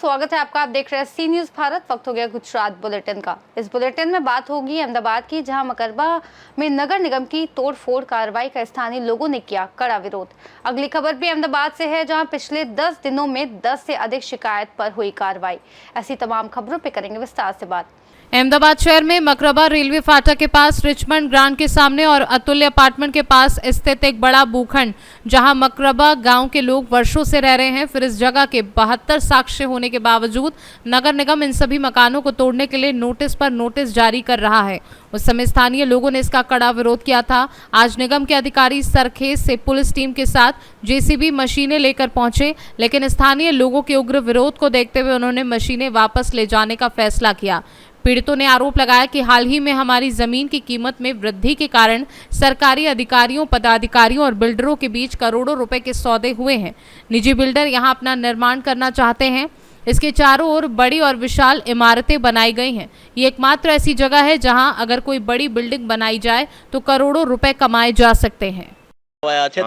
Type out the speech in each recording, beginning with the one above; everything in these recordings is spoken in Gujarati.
स्वागत है आपका। आप देख रहे हैं सी न्यूज़ भारत। वक्त हो गया गुजरात बुलेटिन का। इस बुलेटिन में बात होगी अहमदाबाद की, जहां मकरबा में नगर निगम की तोड़फोड़ कार्रवाई का स्थानीय लोगों ने किया कड़ा विरोध। अगली खबर भी अहमदाबाद से है, जहां पिछले 10 दिनों में 10 से अधिक शिकायत पर हुई कार्रवाई। ऐसी तमाम खबरों पर करेंगे विस्तार से बात। अहमदाबाद शहर में मकरबा रेलवे फाटक के पास रिचमंड ग्रांड के सामने और अतुल्य अपार्टमेंट के पास स्थित एक बड़ा भूखंड, जहां मकरबा गांव के लोग वर्षों से रह रहे हैं। फिर इस जगह के 72 साक्ष्य होने के बावजूद नगर निगम इन सभी मकानों को तोड़ने के लिए नोटिस पर नोटिस जारी कर रहा है। उस समय स्थानीय लोगों ने इसका कड़ा विरोध किया था। आज निगम के अधिकारी सरखेज से पुलिस टीम के साथ जेसीबी मशीनें लेकर पहुंचे, लेकिन स्थानीय लोगों के उग्र विरोध को देखते हुए उन्होंने मशीनें वापस ले जाने का फैसला किया। पीड़ितों ने आरोप लगाया कि हाल ही में हमारी जमीन की कीमत में वृद्धि के कारण सरकारी अधिकारियों, पदाधिकारियों और बिल्डरों के बीच करोड़ों रुपए के सौदे हुए हैं। निजी बिल्डर यहां अपना निर्माण करना चाहते हैं। इसके चारों ओर बड़ी और विशाल इमारतें बनाई गई हैं। ये एकमात्र ऐसी जगह है जहां अगर कोई बड़ी बिल्डिंग बनाई जाए तो करोड़ों रुपए कमाए जा सकते हैं।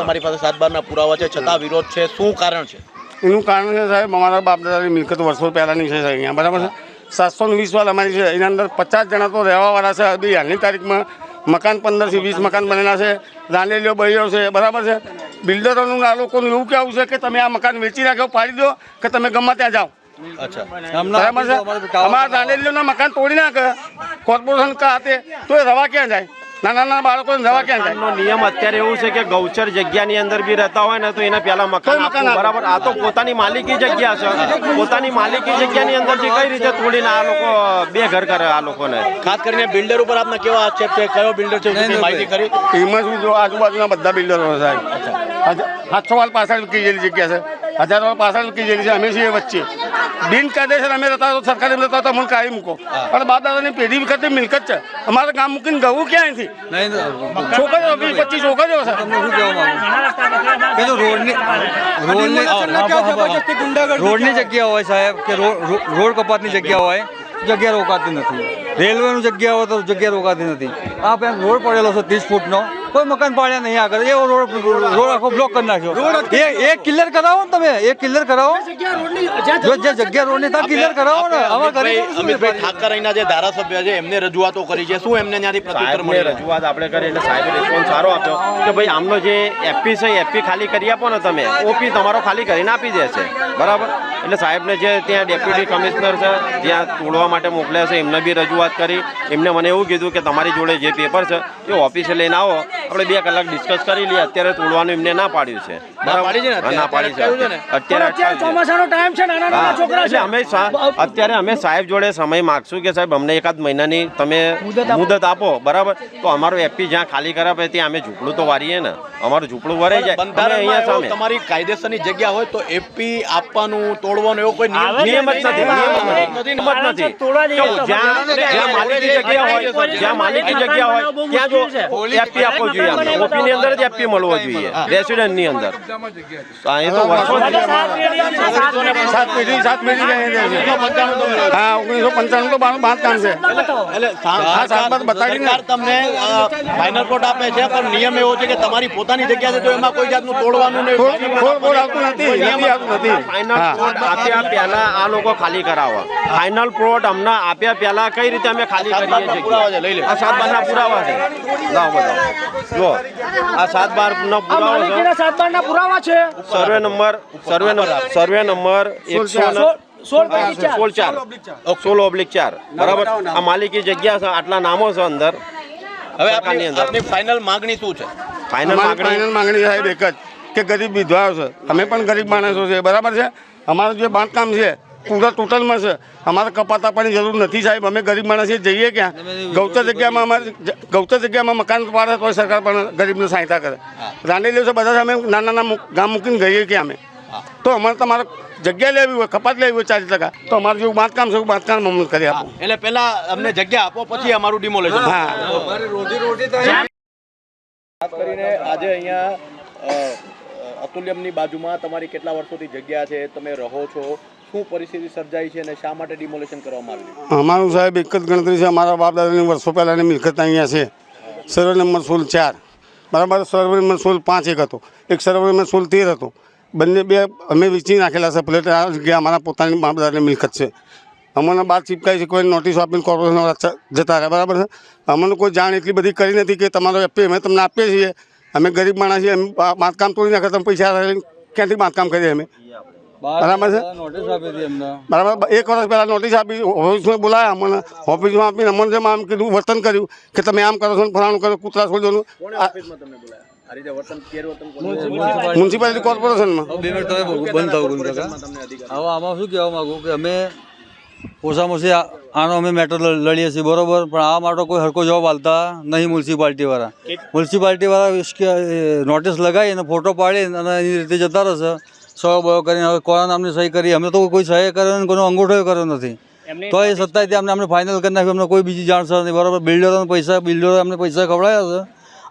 તમારી પાસે 7 બારના પુરાવા છે, છતાં વિરોધ છે, શું કારણ છે? એનું કારણ છે સાહેબ, અમારા બાપ દાદાની મિલકત વર્ષો પહેલાંની છે અહીંયા, બરાબર છે। 720 વાળ અમારી છે, એના અંદર 50 જણા તો રહેવાવાળા છે। બી હાલની તારીખમાં મકાન 15 થી 20 મકાન બનેલા છે, રાંડેલીઓ બહીઓ છે, બરાબર છે। બિલ્ડરોનું આ લોકોનું એવું કહેવું છે કે તમે આ મકાન વેચી નાખો, પાડી દો કે તમે ગમે ત્યાં જાઓ। અચ્છા, બરાબર છે। અમારા રાંડેલીઓના મકાન તોડી નાખે કોર્પોરેશન ખાતે તો એ રવા ક્યાં જાય? નાના નાના બાળકોને રવા ક્યાં જાય? નિયમ અત્યારે એવું છે કે ગૌચર જગ્યાની અંદર બી રહેતા હોય ને તો એને પહેલા મકાન આપવું, બરાબર। આ તો પોતાની માલિકી જગ્યા છે, પોતાની માલિકી જગ્યાની અંદરથી કઈ રીતે તોડીને આ લોકો બે ઘર કરે આ લોકોને? ખાસ કરીને બિલ્ડર ઉપર આપના કેવા આક્ષેપ છે? કયો બિલ્ડર છે તે માહિતી કરી? એમાં શું, જો આજુબાજુના બધા બિલ્ડરો સાહેબ 700 વાળ પાછળ મૂકી ગયેલી જગ્યા છે, 1000 વાળ પાછળ મૂકી ગયેલી છે। અમે છીએ વચ્ચે બિનકાયદેસર અમે રહેતા તો સરકારી રહેતા તો મને કાઢી મૂકો, પણ બાપ દાદાની પેઢી વખતની મિલકત છે। અમારે ગામ મૂકીને ગવું ક્યાંયથી? છોકરીઓ 20-25 છોકરીઓ છે। રોડની જગ્યા હોય સાહેબ, કે રોડ કપાતની જગ્યા હોય, જગ્યા રોકાતી નથી। રેલવેનું જગ્યા હોય તો જગ્યા રોકાતી નથી। આ પેન રોડ પડેલો છે 30 ફૂટનો, કોઈ મકાન પાડ્યા નહીં આગળ, એવો રોડ આખો બ્લોક કરી નાખ્યો। એ ક્લિયર કરાવો ને તમે, એ ક્લિયર કરાવો, જો જે જગ્યા રોડની ત્યાં ક્લિયર કરાવો ને। અમિતભાઈ ઠાકર અહીંના જે ધારાસભ્ય છે એમને રજૂઆતો કરી છે, શું એમને ત્યાંથી પ્રત્યુત્તર મળી? રજૂઆત આપણે કરી એટલે સાહેબે રિસ્પોન્સ સારો આપ્યો કે ભાઈ આમનો જે એફપી છે એફપી ખાલી કરી આપો ને તમે, ઓપી તમારો ખાલી કરીને આપી દેશે, બરાબર। એટલે સાહેબને જે ત્યાં ડેપ્યુટી કમિશનર છે જ્યાં તોડવા માટે મોકલ્યા છે એમને બી રજૂઆત કરી। એમને મને એવું કીધું કે તમારી જોડે જે પેપર છે એ ઓફિસે લઈને આવો, આપણે 2 કલાક ડિસ્કસ કરી લઈએ। અત્યારે તોડવાનું એમને ના પાડ્યું છે, ના પાડી છે। અત્યારે ચોમાસાનો ટાઈમ છે, નાના નાના છોકરા છે। અમે અત્યારે અમે સાહેબ જોડે સમય માગશું કે સાહેબ અમને 1-8 મહિનાની તમે મુદત આપો, બરાબર। તો અમારું એફપી જ્યાં ખાલી કરાવે ત્યાં અમે ઝૂંપડું તો વારીએ ને, અમારું ઝૂંપડું વરાઈ જાય। અહીંયા સામે તમારી કાયદેસરની જગ્યા હોય તો એફપી આપવાનું, તોડવાનું એવો કોઈ નિયમ જ નથી, જ્યાં માલિકી જગ્યા હોય, જ્યાં માલિકી જગ્યા હોય ત્યાં જો એફપી આપવો જોઈએ, ઓપીની અંદર જ એફપી મળવો જોઈએ, રેસિડેન્ટની અંદર। એ તો વર્ષો 7 પેઢી હા 1995 તો બાંધકામ છે। સરકાર તમને ફાઇનલ પ્લોટ આપે છે, પણ નિયમ એવો છે કે તમારી પોતાની જગ્યા છે તો એમાં કોઈ જાતનું તોડવાનું નહીં, આવતું નથી। ફાઇનલ પ્લોટ આપ્યા પહેલા આ લોકો ખાલી કરાવવા, ફાઇનલ પ્લોટ અમને આપ્યા પહેલા કઈ રીતે અમે ખાલી કરીએ છીએ? લઈ લે, આ 7 બારના પુરાવા છે, લાવો બતાવો, જો આ 7 બારનો પુરાવો છે, 7 બારના પુરાવા છે। સર્વે નંબર 16/4, બરાબર। આ માલિકી જગ્યા છે, આટલા નામો છે અંદર। હવે આપની ફાઇનલ માંગણી શું છે? ફાઇનલ માંગણી સાહેબ એક જ કે ગરીબ વિધવાઓ છે, અમે પણ ગરીબ માણસો છે, બરાબર છે। અમારું જે બાંધકામ છે પૂરા ટોટલમાં છે, અમારે કપાત આપવાની જરૂર નથી સાહેબ। અમે ગરીબ માણસ જઈએ ક્યાં? ગૌચર જગ્યામાં મકાન પાડે તો સરકાર પણ ગરીબને સહાયતા કરે। રાંડેલીઓ છે બધા, અમે નાના નાના ગામ મૂકીને ગઈએ ક્યાં અમે? તો અમારે તમારે જગ્યા લેવી હોય, કપાત લેવી હોય 40%, તો અમારું જેવું બાંધકામ છે બાંધકામ અમને કરી આપો। એટલે પહેલા અમને જગ્યા આપો, પછી અમારું ડિમોલેશન। હા, ખાસ કરીને આજે અહીંયા અતુલ્યમની બાજુમાં તમારી કેટલા વર્ષોથી જગ્યા છે, તમે રહો છો, શું પરિસ્થિતિ સર્જાઈ છે અને શા માટે ડિમોલેશન કરવામાં આવ્યું? અમારું સાહેબ એક જ ગણતરી છે, અમારા બાપ દાદાની વર્ષો પહેલાંની મિલકત અહીંયા છે। સર્વે નંબર 16/4, બરાબર। સર્વે નંબર 16/5 એક હતો, એક સર્વે નંબર 16/13 હતો, બંને બે અમે વેચી નાખેલા છે પ્લેટ. આ જગ્યા અમારા પોતાની બાપદાદાની મિલકત છે. અમને બહાર ચીપકાઈ છે, કોઈ નોટિસ આપીને કોર્પોરેશન જતા રહે, બરાબર છે. અમને કોઈ જાણ એટલી બધી કરી નથી કે તમારો એફપી અમે તમને આપીએ છીએ. અમે ગરીબ માણસ છીએ, અમે બાંધકામ તોડી નાખે, તમે પૈસા ક્યાંથી બાંધકામ કરીએ અમે, બરાબર છે. નોટિસ આપી હતી એમને બરાબર 1 વર્ષ પહેલાં નોટિસ આપી, ઓફિસમાં બોલાયા અમને, ઓફિસમાં આપીને અમને જેમ આમ કીધું વર્તન કર્યું કે તમે આમ કરો છો ને ફલાણું કરો, કૂતરા છોડી દો. મ્યુનિસિપાલિટી કોર્પોરેશનમાં 2 મિનિટ તમે બંધ થવું કાકા. હવે આમાં શું કહેવા માગું કે અમે ઓછામાં ઓછી આનો અમે મેટર લડીએ છીએ, બરોબર, પણ આ માટે કોઈ હરકો જવાબ આલતા નહીં મ્યુનિસિપાલિટીવાળા. મ્યુનિસિપાલિટીવાળા નોટિસ લગાવી અને ફોટો પાડી અને એની રીતે જતા રહેશે. સહયો બયો કરીને હવે કોના નામની સહી કરી, અમે તો કોઈ સહી કર્યો ને કોઈનો અંગૂઠો કર્યો નથી. તો એ સત્તાથી અમને ફાઇનલ કરી નાખ્યું. અમને કોઈ બીજી જાણસર નહીં, બરાબર. બિલ્ડરો અમને પૈસા ખવડાવ્યા છે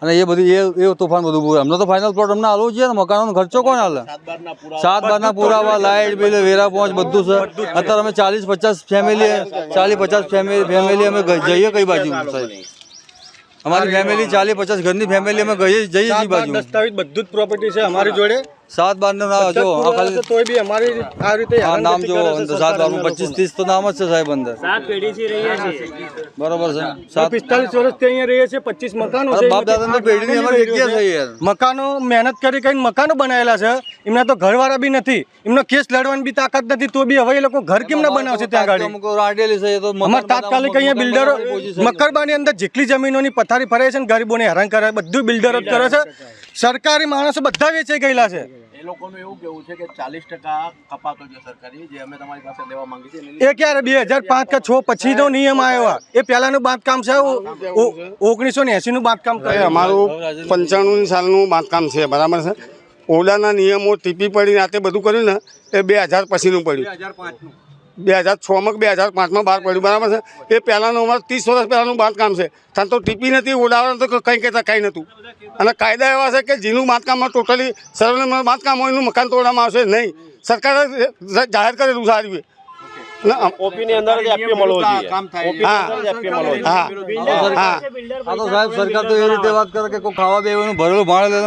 અને એ બધી એ તોફાન બધું પૂરું. અમને તો ફાઇનલ પ્લોટ અમને હાલવું જોઈએ ને. મકાનોનો ખર્ચો કોણ હાલે? 7 બારના પુરાવા, લાઇટ બિલ, વેરા પહોંચ બધું છે. અત્યારે અમે 40-50 ફેમિલી અમે જઈએ કઈ બાજુ? અમારી ફેમિલી 40-50 ઘરની ફેમિલી અમે જઈએ છીએ બાજુ. દસ્તાવેજ બધું જ પ્રોપર્ટી છે અમારી જોડે. 7 બારનું નામ જો તોય બી અમારી આ રીતે નામ જો 7 બારનું 25-30 તો નામ જ છે સાહેબ અંદર. 7 પેઢીથી રહીએ છીએ, બરોબર છે. 45 વર્ષથી અહીંયા રહીએ છીએ. 25 મકાનો છે. બાપ દાદાની પેઢીની અમારી જગ્યા છે યાર. મકાનો મહેનત કરીને મકાનો બનાવેલા છે. એમના તો ઘરવાળા બી નથી, એમનો કેસ લડવાની બી તાકાત નથી, તો બી હવે એ લોકો ઘર કેમ ના બનાવશે ત્યાં ગાડી? રાંડેલી છે તો અમારે તાત્કાલિક અહીંયા બિલ્ડરો મકરબાની અંદર જેટલી જમીનોની પથારી ફરે છે ને ગરીબોને હેરાન કરે, બધું બિલ્ડરો જ કરે છે. સરકારી માણસો બધા વેચાઈ ગયેલા છે. એ લોકોનું એવું કેવું છે કે 40% કપાતો છે સરકારી, જે અમે તમારી પાસે લેવા માંગી છે. એ ક્યારે 2005 કે 6 પછીનો નિયમ આવ્યો? એ પહેલાનું બાંધકામ છે, 1980 નું બાંધકામ એ અમારું 95 સાલનું બાંધકામ છે, બરાબર છે. ઓલાના નિયમો ટીપી પડીને આ તે બધું કર્યું ને એ 2000 પછીનું પડ્યું. 2006માં 2005માં બહાર પડ્યું, બરાબર છે. એ પહેલાંનું અમારું 30 વર્ષ પહેલાંનું બાંધકામ છે. ત્યાં તો ટીપી નથી, ઓલાવાનું તો કંઈ કહેતા કાંઈ નહોતું. અને કાયદા એવા છે કે જેનું બાંધકામમાં ટોટલી સર્વેનું બાંધકામ હોય એનું મકાન તોડવામાં આવશે નહીં. સરકારે જાહેર કરેલું છે આ રીતે. ઓપીની અંદર જ એફપી મળવો જોઈએ. આ તો સાહેબ સરકાર તો એ રીતે વાત કરે કે કોઈ ખાવા બેવાનું ભરેલું ભાડે લે,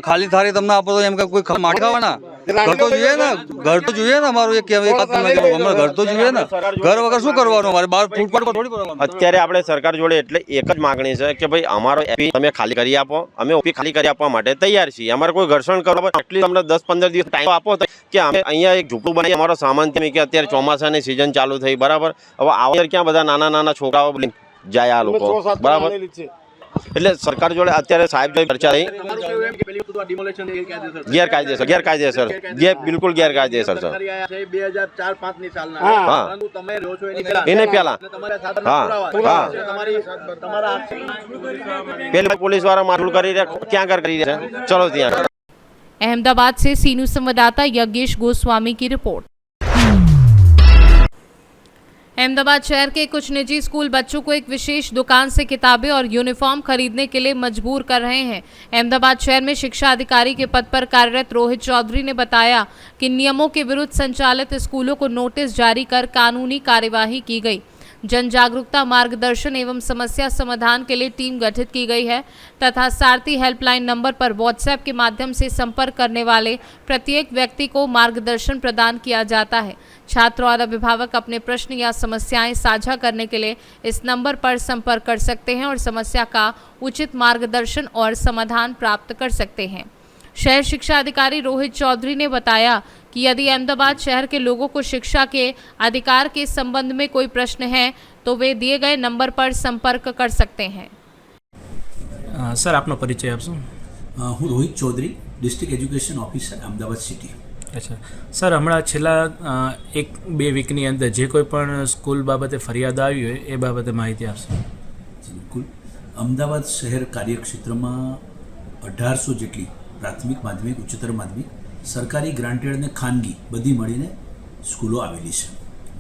ખાલી થાળી તમને આપો તો એમ કે કોઈ માટી ખાવાના? ઘર તો જોઈએ ને, ઘર તો જોઈએ ને અમારું. એક વાત તમને કહું, અમારે ઘર તો જોઈએ ને. ઘર વગર શું કરવાનું? અમારે બહાર ફૂટપાથ પર થોડી કરવાનું. અત્યારે આપણે સરકાર જોડે એટલે એક જ માગણી છે કે ભાઈ અમારો એપી તમે ખાલી કરી આપો. અમે ઓપી ખાલી કરી આપવા માટે તૈયાર છીએ. અમારે કોઈ ઘર્ષણ કરવા એટલી તમને 10-15 દિવસ ટાઈમ આપો કે અમે અહીંયા એક ઝૂંપડું બનાવી અમારો સામાન કે અત્યારે ચોમાસાની સિઝન ચાલુ થઈ, બરાબર. હવે આવો ક્યાં બધા નાના છોકરાઓ જાય આ લોકો, બરાબર. એટલે સરકાર જોડે અત્યારે સાહેબ જોડે ચર્ચા થઈ. ગેરકાયદેસર બિલકુલ ગેરકાયદેસર છે. 2004-5 ની સાલના તમે રહો છો એને પહેલા પેલી પોલીસ વાળા માથું કરી રહ્યા, ક્યાં કરી રહ્યા છે? ચલો ત્યાં. अहमदाबाद से सीनू संवाददाता यज्ञेश गोस्वामी की रिपोर्ट। अहमदाबाद शहर के कुछ निजी स्कूल बच्चों को एक विशेष दुकान से किताबें और यूनिफॉर्म खरीदने के लिए मजबूर कर रहे हैं। अहमदाबाद शहर में शिक्षा अधिकारी के पद पर कार्यरत रोहित चौधरी ने बताया कि नियमों के विरुद्ध संचालित स्कूलों को नोटिस जारी कर कानूनी कार्यवाही की गई। जन जागरूकता, मार्गदर्शन एवं समस्या समाधान के लिए टीम गठित की गई है तथा सारथी हेल्पलाइन नंबर पर व्हाट्सएप के माध्यम से संपर्क करने वाले प्रत्येक व्यक्ति को मार्गदर्शन प्रदान किया जाता है। छात्र और अभिभावक अपने प्रश्न या समस्याएं साझा करने के लिए इस नंबर पर संपर्क कर सकते हैं और समस्या का उचित मार्गदर्शन और समाधान प्राप्त कर सकते हैं। शहर शिक्षा अधिकारी रोहित चौधरी ने बताया कि यदि अहमदाबाद शहर के लोगों को शिक्षा के अधिकार के संबंध में कोई प्रश्न है तो वे दिए गए नंबर पर संपर्क कर सकते हैं। सर आपनो परिचय आपशो? હું Rohit Chaudhary, district education officer Ahmedabad city. અચ્છા સર, હમણાં છેલ્લા 1-2 વીકની અંદર જે કોઈ પણ સ્કૂલ બાબતે ફરિયાદ આવી હોય એ બાબતે માહિતી આપશો? બિલકુલ। અમદાવાદ શહેર કાર્યક્ષેત્રમાં 1800 જેટલી પ્રાથમિક, માધ્યમિક, ઉચ્ચતર માધ્યમિક, સરકારી ગ્રાન્ટેડ અને ખાનગી બધી મળીને સ્કૂલો આવેલી છે।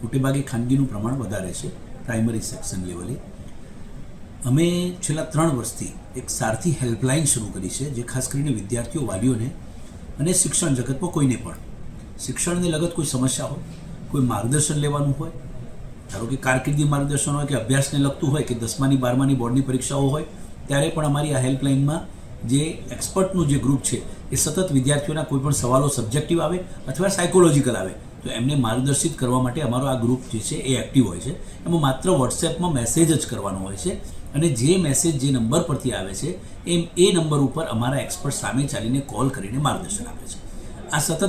મોટેભાગે ખાનગીનું પ્રમાણ વધારે છે પ્રાઇમરી સેક્શન લેવલે। અમે છેલ્લા 3 વર્ષથી એક સારથી હેલ્પલાઇન શરૂ કરી છે, જે ખાસ કરીને વિદ્યાર્થીઓ, વાલીઓને અને શિક્ષણ જગતમાં કોઈને પણ શિક્ષણને લગત કોઈ સમસ્યા હોય, કોઈ માર્ગદર્શન લેવાનું હોય, ધારો કે કારકિર્દી માર્ગદર્શન હોય કે અભ્યાસને લગતું હોય કે 10માની 12માની બોર્ડની પરીક્ષાઓ હોય, ત્યારે પણ અમારી આ હેલ્પલાઇનમાં જે એક્સપર્ટનું જે ગ્રુપ છે એ સતત વિદ્યાર્થીઓના કોઈ પણ સવાલો સબ્જેક્ટિવ આવે અથવા સાયકોલોજીકલ આવે તો એમને માર્ગદર્શિત કરવા માટે અમારો આ ગ્રુપ જે છે એ એક્ટિવ હોય છે. એમાં માત્ર વોટ્સએપમાં મેસેજ જ કરવાનો હોય છે અને જે મેસેજ જે નંબર પરથી આવે છે એ નંબર ઉપર અમારા એક્સપર્ટ સામે ચાલીને કોલ કરીને માર્ગદર્શન આપે છે. આ સતત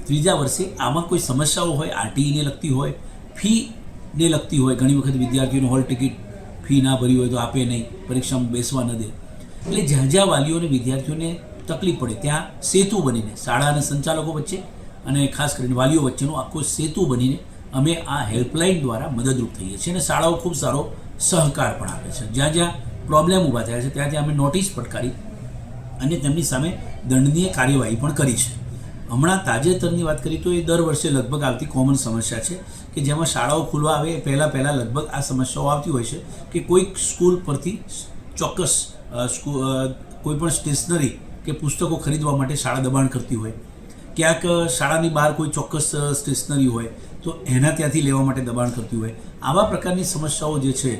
ત્રીજા વર્ષે આમાં કોઈ સમસ્યાઓ હોય, આરટીઈને લગતી હોય, ફીને લગતી હોય, ઘણી વખત વિદ્યાર્થીઓને હોલ ટિકિટ ફી ના ભરી હોય તો આપે નહીં, પરીક્ષામાં બેસવા ન દે, એટલે જ્યાં જ્યાં વાલીઓને વિદ્યાર્થીઓને તકલીફ પડે ત્યાં સેતુ બનીને શાળા અને સંચાલકો વચ્ચે અને ખાસ કરીને વાલીઓ વચ્ચેનો આખો સેતુ બનીને અમે આ હેલ્પલાઇન દ્વારા મદદરૂપ થઈએ છીએ અને શાળાઓ ખૂબ સારો સહકાર પણ આપે છે. જ્યાં જ્યાં પ્રોબ્લેમ ઊભા થયા છે ત્યાં ત્યાં અમે નોટિસ ફટકારી અને તેમની સામે દંડનીય કાર્યવાહી પણ કરી છે. હમણાં તાજેતરની વાત કરીએ તો એ દર વર્ષે લગભગ આવતી કોમન સમસ્યા છે કે જેમાં શાળાઓ ખુલવા આવે પહેલાં લગભગ આ સમસ્યાઓ આવતી હોય છે કે કોઈક સ્કૂલ પરથી ચોક્કસ કોઈ પણ સ્ટેશનરી કે પુસ્તકો ખરીદવા માટે શાળા દબાણ કરતી હોય, ક્યાંક શાળાની બહાર કોઈ ચોક્કસ સ્ટેશનરી હોય તો એના ત્યાંથી લેવા માટે દબાણ કરતી હોય. આવા પ્રકારની સમસ્યાઓ જે છે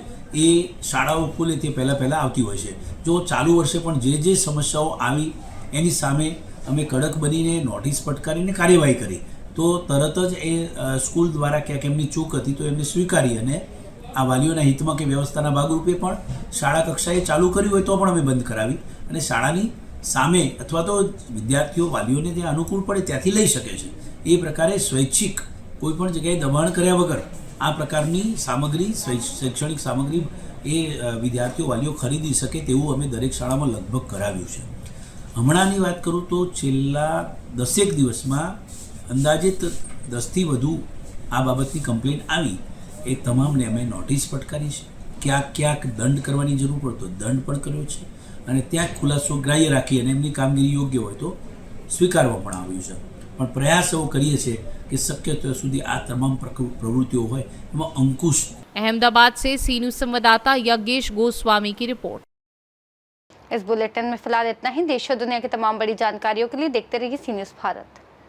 એ શાળાઓ ખુલે તે પહેલાં આવતી હોય છે. જો ચાલુ વર્ષે પણ જે સમસ્યાઓ આવી એની સામે અમે કડક બનીને નોટિસ ફટકારીને કાર્યવાહી કરી તો તરત જ એ સ્કૂલ દ્વારા ક્યાંક એમની ચૂક હતી તો એમને સ્વીકારી અને આ વાલીઓના હિતમાં કે વ્યવસ્થાના ભાગરૂપે પણ શાળા કક્ષાએ ચાલુ કર્યું હોય તો પણ અમે બંધ કરાવી અને શાળાની સામે અથવા તો વિદ્યાર્થીઓ વાલીઓને ત્યાં અનુકૂળ પડે ત્યાંથી લઈ શકે છે. એ પ્રકારે સ્વૈચ્છિક કોઈ પણ જગ્યાએ દબાણ કર્યા વગર આ પ્રકારની સામગ્રી, શૈક્ષણિક સામગ્રી એ વિદ્યાર્થીઓ વાલીઓ ખરીદી શકે તેવું અમે દરેક શાળામાં લગભગ કરાવ્યું છે. હમણાંની વાત કરું તો છેલ્લા 10 દિવસમાં અંદાજિત 10થી વધુ આ બાબતની કમ્પ્લેન આવી. એ તમામને અમે નોટિસ ફટકારી છે. ક્યાંક દંડ કરવાની જરૂર પડે તો દંડ પણ કર્યો છે અને ત્યાં ખુલાસો ગ્રાહ્ય રાખી અને એમની કામગીરી યોગ્ય હોય તો સ્વીકારવા પણ આવ્યું છે. પણ પ્રયાસ એવો કરીએ છીએ કે શક્ય ત્યાં સુધી આ તમામ પ્રવૃત્તિઓ હોય એમાં અંકુશ. अहमदाबाद से सी न्यूज संवाददाता यज्ञेश गोस्वामी की रिपोर्ट. इस बुलेटिन में फिलहाल इतना ही. देश और दुनिया की तमाम बड़ी जानकारियों के लिए देखते रहिए सी न्यूज़ भारत.